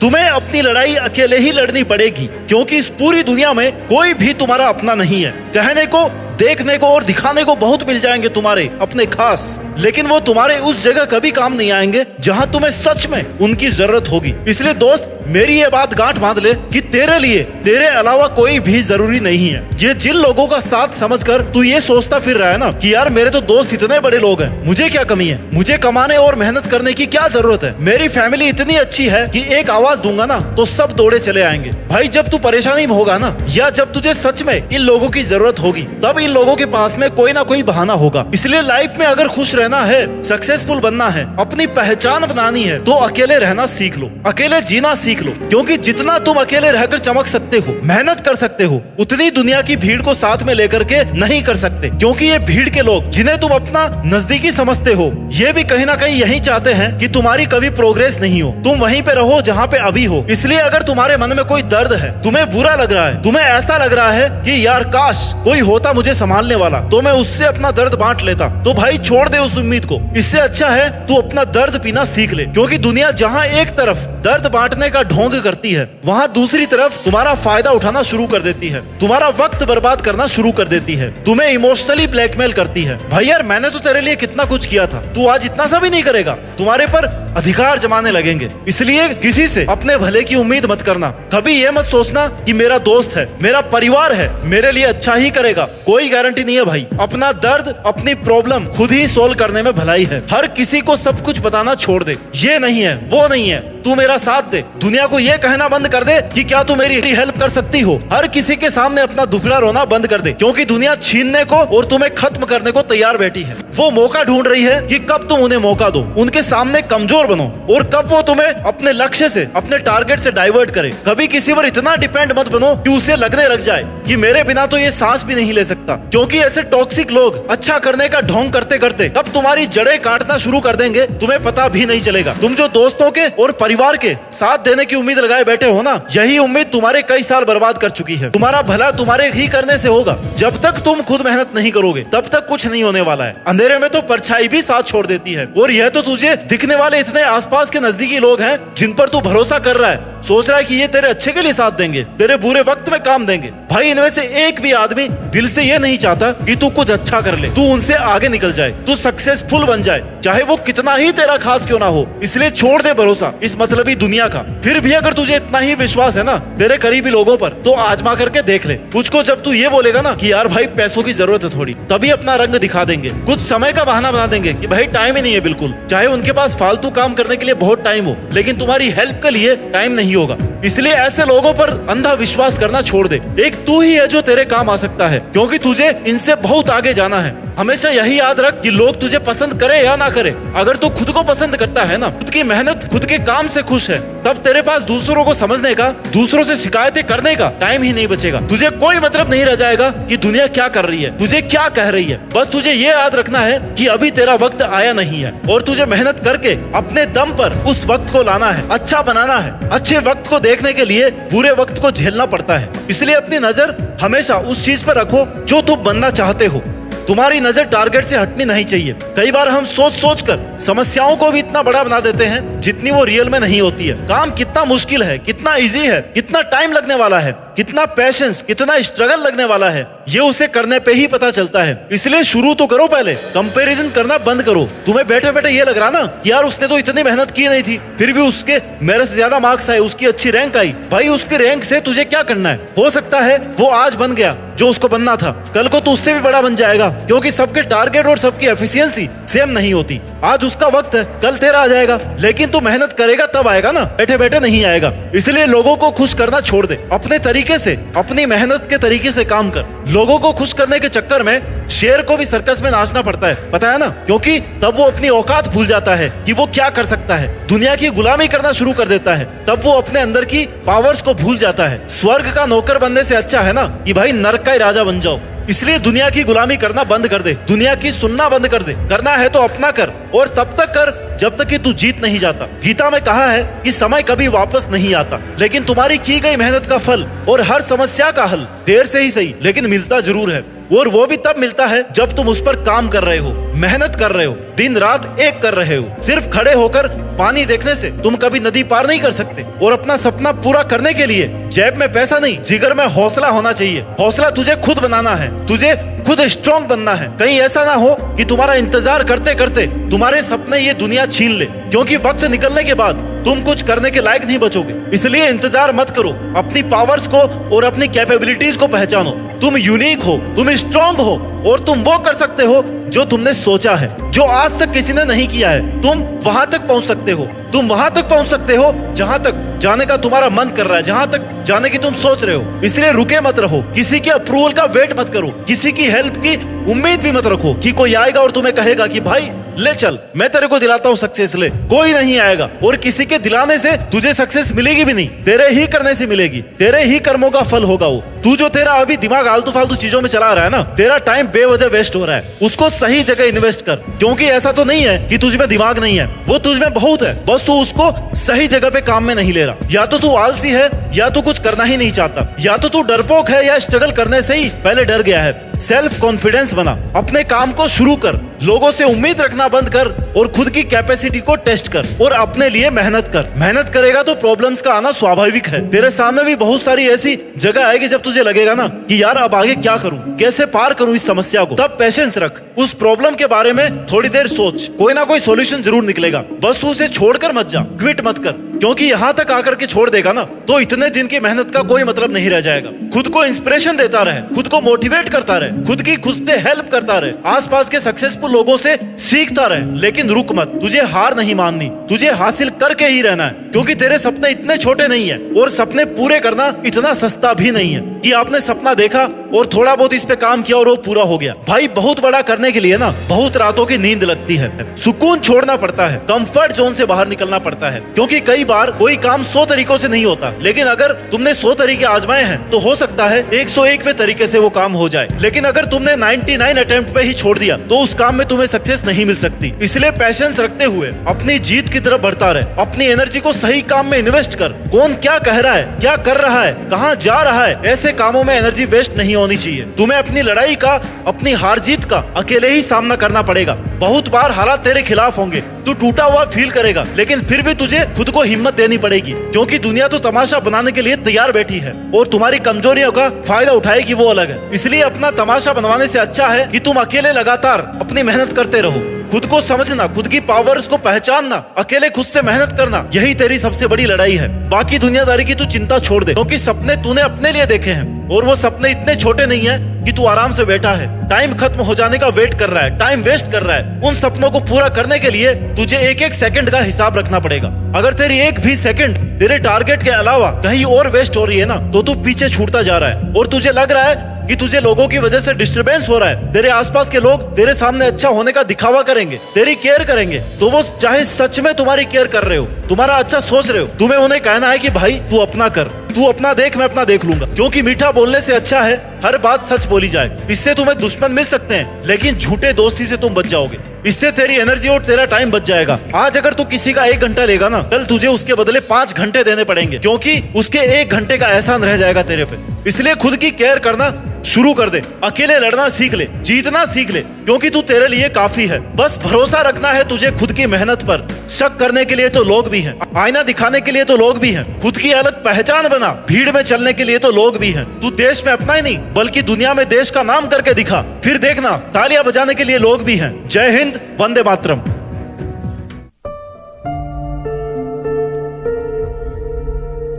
तुम्हें अपनी लड़ाई अकेले ही लड़नी पड़ेगी, क्योंकि इस पूरी दुनिया में कोई भी तुम्हारा अपना नहीं है। कहने को, देखने को और दिखाने को बहुत मिल जाएंगे तुम्हारे अपने खास, लेकिन वो तुम्हारे उस जगह कभी काम नहीं आएंगे जहां तुम्हें सच में उनकी जरूरत होगी। इसलिए दोस्त, मेरी ये बात गांठ बांध ले कि तेरे लिए तेरे अलावा कोई भी जरूरी नहीं है। ये जिन लोगों का साथ समझकर तू ये सोचता फिर रहा है ना कि यार मेरे तो दोस्त इतने बड़े लोग हैं, मुझे क्या कमी है, मुझे कमाने और मेहनत करने की क्या जरूरत है, मेरी फैमिली इतनी अच्छी है कि एक आवाज दूंगा ना तो सब दौड़े चले आएंगे। भाई जब तू परेशानी में होगा ना, या जब तुझे सच में इन लोगों की जरूरत होगी, तब इन लोगों के पास में कोई ना कोई बहाना होगा। इसलिए लाइफ में अगर खुश रहना है, सक्सेसफुल बनना है, अपनी पहचान बनानी है, तो अकेले रहना सीख लो, अकेले जीना सीख लो। क्योंकि जितना तुम अकेले रहकर चमक सकते हो, मेहनत कर सकते हो, उतनी दुनिया की भीड़ को साथ में लेकर के नहीं कर सकते। क्योंकि ये भीड़ के लोग जिन्हें तुम अपना नजदीकी समझते हो, ये भी कहीं ना कहीं यही चाहते हैं कि तुम्हारी कभी प्रोग्रेस नहीं हो, तुम वहीं पे रहो जहाँ पे अभी हो। इसलिए अगर तुम्हारे मन में कोई दर्द है, तुम्हें बुरा लग रहा है, तुम्हें ऐसा लग रहा है कि यार काश कोई होता मुझे संभालने वाला, तो मैं उससे अपना दर्द बांट लेता, तो भाई छोड़ दे उस उम्मीद को। इससे अच्छा है तू अपना दर्द पीना सीख ले। क्योंकि दुनिया जहाँ एक तरफ दर्द बांटने का ढोंग करती है, वहाँ दूसरी तरफ तुम्हारा फायदा उठाना शुरू कर देती है, तुम्हारा वक्त बर्बाद करना शुरू कर देती है, तुम्हें इमोशनली ब्लैकमेल करती है। भाई यार मैंने तो तेरे लिए कितना कुछ किया था, तू आज इतना सा भी नहीं करेगा, तुम्हारे पर अधिकार जमाने लगेंगे। इसलिए किसी से अपने भले की उम्मीद मत करना। कभी ये मत सोचना कि मेरा दोस्त है, मेरा परिवार है, मेरे लिए अच्छा ही करेगा, कोई गारंटी नहीं है भाई। अपना दर्द, अपनी प्रॉब्लम खुद ही सोल्व करने में भलाई है। हर किसी को सब कुछ बताना छोड़ दे, ये नहीं है, वो नहीं है, तू मेरा साथ दे। दुनिया को ये कहना बंद कर दे कि क्या तू मेरी हेल्प कर सकती हो। हर किसी के सामने अपना दुखड़ा रोना बंद कर दे, क्योंकि दुनिया छीनने को और तुम्हें खत्म करने को तैयार बैठी है। वो मौका ढूंढ रही है कि कब तुम उन्हें मौका दो, उनके सामने कमजोर बनो, और कब वो तुम्हें अपने लक्ष्य से, अपने टारगेट से डाइवर्ट करे। कभी किसी पर इतना डिपेंड मत बनो कि उसे लगने लग जाए कि मेरे बिना तो ये सांस भी नहीं ले सकता। क्योंकि ऐसे टॉक्सिक लोग अच्छा करने का ढोंग करते करते कब तुम्हारी जड़ें काटना शुरू कर देंगे तुम्हें पता भी नहीं चलेगा। तुम जो दोस्तों के और परिवार के साथ देने की उम्मीद लगाए बैठे हो ना, यही उम्मीद तुम्हारे कई साल बर्बाद कर चुकी है। तुम्हारा भला तुम्हारे ही करने से होगा। जब तक तुम खुद मेहनत नहीं करोगे तब तक कुछ नहीं होने वाला है। अंधेरे में तो परछाई भी साथ छोड़ देती है, और यह तो तुझे दिखने वाले इतने आसपास के नजदीकी लोग हैं जिन पर तू भरोसा कर रहा है, सोच रहा है कि ये तेरे अच्छे के लिए साथ देंगे, तेरे बुरे वक्त में काम देंगे। भाई इनमें से एक भी आदमी दिल से ये नहीं चाहता कि तू कुछ अच्छा कर ले, तू उनसे आगे निकल जाए, तू सक्सेसफुल बन जाए, चाहे वो कितना ही तेरा खास क्यों ना हो। इसलिए छोड़ दे भरोसा इस मतलबी दुनिया का। फिर भी अगर तुझे इतना ही विश्वास है ना तेरे करीबी लोगों पर, तो आजमा करके देख ले। कुछ जब तू ये बोलेगा ना कि यार भाई पैसों की जरूरत है थोड़ी, तभी अपना रंग दिखा देंगे, कुछ समय का बहाना बना देंगे कि भाई टाइम ही नहीं है बिल्कुल। चाहे उनके पास फालतू काम करने के लिए बहुत टाइम हो, लेकिन तुम्हारी हेल्प के लिए टाइम नहीं होगा। इसलिए ऐसे लोगों पर अंधा विश्वास करना छोड़ दे। एक तू ही है जो तेरे काम आ सकता है, क्योंकि तुझे इनसे बहुत आगे जाना है। हमेशा यही याद रख कि लोग तुझे पसंद करे या ना करे, अगर तू खुद को पसंद करता है ना, खुद की मेहनत, खुद के काम से खुश है, तब तेरे पास दूसरों को समझने का, दूसरों से शिकायतें करने का टाइम ही नहीं बचेगा। तुझे कोई मतलब नहीं रह जाएगा कि दुनिया क्या कर रही है, तुझे क्या कह रही है। बस तुझे ये याद रखना है कि अभी तेरा वक्त आया नहीं है, और तुझे मेहनत करके अपने दम पर उस वक्त को लाना है, अच्छा बनाना है। अच्छे वक्त को देखने के लिए बुरे वक्त को झेलना पड़ता है। इसलिए अपनी नजर हमेशा उस चीज पर रखो जो तुम बनना चाहते हो। तुम्हारी नजर टारगेट से हटनी नहीं चाहिए। कई बार हम सोच कर समस्याओं को भी इतना बड़ा बना देते हैं जितनी वो रियल में नहीं होती है। काम कितना मुश्किल है, कितना इजी है, कितना टाइम लगने वाला है, कितना पेशेंस, कितना स्ट्रगल लगने वाला है, ये उसे करने पे ही पता चलता है। इसलिए शुरू तो करो, पहले कंपैरिजन करना बंद करो। तुम्हें बैठे बैठे ये लग रहा ना कि यार उसने तो इतनी मेहनत की नहीं थी, फिर भी उसके मेरे से ज्यादा मार्क्स आए, उसकी अच्छी रैंक आई। भाई उसके रैंक से तुझे क्या करना है? हो सकता है वो आज बन गया जो उसको बनना था, कल को तो उससे भी बड़ा बन जाएगा, क्योंकि सबके टारगेट और सबकी एफिशिएंसी सेम नहीं होती। आज उसका वक्त है, कल तेरा आ जाएगा, लेकिन तू मेहनत करेगा तब आएगा ना, बैठे बैठे नहीं आएगा। इसलिए लोगों को खुश करना छोड़ दे, अपने तरीके से, अपनी मेहनत के तरीके से काम कर। लोगों को खुश करने के चक्कर में शेर को भी सर्कस में नाचना पड़ता है, पता है ना, क्योंकि तब वो अपनी औकात भूल जाता है कि वो क्या कर सकता है। दुनिया की गुलामी करना शुरू कर देता है, तब वो अपने अंदर की पावर्स को भूल जाता है। स्वर्ग का नौकर बनने से अच्छा है ना कि भाई नरक का ही राजा बन जाओ। इसलिए दुनिया की गुलामी करना बंद कर दे, दुनिया की सुनना बंद कर दे। करना है तो अपना कर, और तब तक कर जब तक कि तू जीत नहीं जाता। गीता में कहा है कि समय कभी वापस नहीं आता, लेकिन तुम्हारी की गई मेहनत का फल और हर समस्या का हल देर से ही सही लेकिन मिलता जरूर है। और वो भी तब मिलता है जब तुम उस पर काम कर रहे हो, मेहनत कर रहे हो, दिन रात एक कर रहे हो। सिर्फ खड़े होकर पानी देखने से तुम कभी नदी पार नहीं कर सकते। और अपना सपना पूरा करने के लिए जेब में पैसा नहीं, जिगर में हौसला होना चाहिए। हौसला तुझे खुद बनाना है, तुझे खुद स्ट्रॉन्ग बनना है। कहीं ऐसा ना हो कि तुम्हारा इंतजार करते करते तुम्हारे सपने ये दुनिया छीन ले, क्योंकि वक्त निकलने के बाद तुम कुछ करने के लायक नहीं बचोगे। इसलिए इंतजार मत करो, अपनी पावर्स को और अपनी कैपेबिलिटीज को पहचानो। तुम यूनिक हो, तुम स्ट्रॉन्ग हो और तुम वो कर सकते हो जो तुमने सोचा है, जो आज तक किसी ने नहीं किया है। तुम वहां तक पहुंच सकते हो, तुम वहां तक पहुंच सकते हो जहां तक जाने का तुम्हारा मन कर रहा है, जहां तक जाने की तुम सोच रहे हो। इसलिए रुके मत रहो, किसी के अप्रूवल का वेट मत करो, किसी की हेल्प की उम्मीद भी मत रखो कि कोई आएगा और तुम्हें कहेगा कि भाई ले चल, मैं तेरे को दिलाता हूँ सक्सेस। ले, कोई नहीं आएगा और किसी के दिलाने से तुझे सक्सेस मिलेगी भी नहीं, तेरे ही करने से मिलेगी, तेरे ही कर्मों का फल होगा वो। तू जो तेरा अभी दिमाग आलतू फालतू चीजों में चला रहा है ना, तेरा टाइम बेवजह वेस्ट हो रहा है, उसको सही जगह इन्वेस्ट कर। क्योंकि ऐसा तो नहीं है कि तुझ में दिमाग नहीं है, वो तुझ में बहुत है, बस तू उसको सही जगह पे काम में नहीं ले रहा। या तो तू आलसी है, या तो कुछ करना ही नहीं चाहता, या तो तू डरपोक है, या स्ट्रगल करने से ही पहले डर गया है। सेल्फ कॉन्फिडेंस बना, अपने काम को शुरू कर, लोगों से उम्मीद रखना बंद कर और खुद की कैपेसिटी को टेस्ट कर और अपने लिए मेहनत कर। मेहनत करेगा तो प्रॉब्लम्स का आना स्वाभाविक है। तेरे सामने भी बहुत सारी ऐसी जगह आएगी जब तुझे लगेगा ना कि यार अब आगे क्या करूं, कैसे पार करूं इस समस्या को। तब पेशेंस रख, उस प्रॉब्लम के बारे में थोड़ी देर सोच, कोई ना कोई सॉल्यूशन जरूर निकलेगा। बस तू उसे छोड़कर मत जा, क्विट मत कर, क्योंकि यहाँ तक आकर के छोड़ देगा ना तो इतने दिन की मेहनत का कोई मतलब नहीं रह जाएगा। खुद को इंस्पिरेशन देता रहे, खुद को मोटिवेट करता रहे, खुद की खुद से हेल्प करता रहे, आसपास के सक्सेसफुल लोगों से सीखता रहे, लेकिन रुक मत। तुझे हार नहीं माननी, तुझे हासिल करके ही रहना है, क्योंकि तेरे सपने इतने छोटे नहीं है और सपने पूरे करना इतना सस्ता भी नहीं है कि आपने सपना देखा और थोड़ा बहुत इस पे काम किया और वो पूरा हो गया। भाई बहुत बड़ा करने के लिए ना बहुत रातों की नींद लगती है, सुकून छोड़ना पड़ता है, कंफर्ट जोन से बाहर निकलना पड़ता है। क्योंकि कई बार कोई काम 100 तरीकों से नहीं होता, लेकिन अगर तुमने 100 तरीके आजमाए हैं तो हो सकता है 101वें तरीके से वो काम हो जाए। लेकिन अगर तुमने 99 अटेम्प्ट पे ही छोड़ दिया तो उस काम में तुम्हें सक्सेस नहीं मिल सकती। इसलिए पैशंस रखते हुए अपनी जीत की तरफ बढ़ता रहे, अपनी एनर्जी को सही काम में इन्वेस्ट कर। कौन क्या कह रहा है, क्या कर रहा है, कहाँ जा रहा है, ऐसे कामों में एनर्जी वेस्ट नहीं होनी चाहिए। तुम्हें अपनी लड़ाई का, अपनी हार जीत का अकेले ही सामना करना पड़ेगा। बहुत बार हालात तेरे खिलाफ होंगे, तू टूटा हुआ फील करेगा, लेकिन फिर भी तुझे खुद को हिम्मत देनी पड़ेगी, क्योंकि दुनिया तो तमाशा बनाने के लिए तैयार बैठी है और तुम्हारी कमजोरियों का फायदा उठाएगी, वो अलग है। इसलिए अपना तमाशा बनवाने से अच्छा है कि तुम अकेले लगातार अपनी मेहनत करते रहो। खुद को समझना, खुद की पावर्स को पहचानना, अकेले खुद से मेहनत करना, यही तेरी सबसे बड़ी लड़ाई है। बाकी दुनियादारी की तू चिंता छोड़ दे, क्योंकि सपने तूने अपने लिए देखे हैं और वो सपने इतने छोटे नहीं है कि तू आराम से बैठा है, टाइम खत्म हो जाने का वेट कर रहा है, टाइम वेस्ट कर रहा है। उन सपनों को पूरा करने के लिए तुझे एक एक सेकंड का हिसाब रखना पड़ेगा। अगर तेरी एक भी सेकंड तेरे टारगेट के अलावा कहीं और वेस्ट हो रही है ना, तो तू पीछे छूटता जा रहा है और तुझे लग रहा है कि तुझे लोगों की वजह से डिस्टरबेंस हो रहा है। तेरे आसपास के लोग तेरे सामने अच्छा होने का दिखावा करेंगे, तेरी केयर करेंगे, तो वो चाहे सच में तुम्हारी केयर कर रहे हो, तुम्हारा अच्छा सोच रहे हो, तुम्हें उन्हें कहना है कि भाई तू अपना कर, तू अपना देख, मैं अपना देख लूंगा। क्योंकि मीठा बोलने से अच्छा है हर बात सच बोली जाए। इससे तुम्हें दुश्मन मिल सकते हैं, लेकिन झूठे दोस्ती से तुम बच जाओगे। इससे तेरी एनर्जी और तेरा टाइम बच जाएगा। आज अगर तू किसी का 1 घंटा लेगा ना, कल तुझे उसके बदले 5 घंटे देने पड़ेंगे, क्योंकि उसके 1 घंटे का एहसान रह जाएगा तेरे पे। इसलिए खुद की केयर करना शुरू कर दे, अकेले लड़ना सीख ले, जीतना सीख ले, क्योंकि तू तेरे लिए काफी है। बस भरोसा रखना है तुझे खुद की मेहनत पर। शक करने के लिए तो लोग भी हैं, आईना दिखाने के लिए तो लोग भी हैं, खुद की अलग पहचान बना, भीड़ में चलने के लिए तो लोग भी हैं। तू देश में अपना ही नहीं बल्कि दुनिया में देश का नाम करके दिखा, फिर देखना तालियां बजाने के लिए लोग भी हैं। जय हिंद, वंदे मातरम।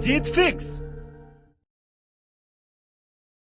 जीत फिक्स।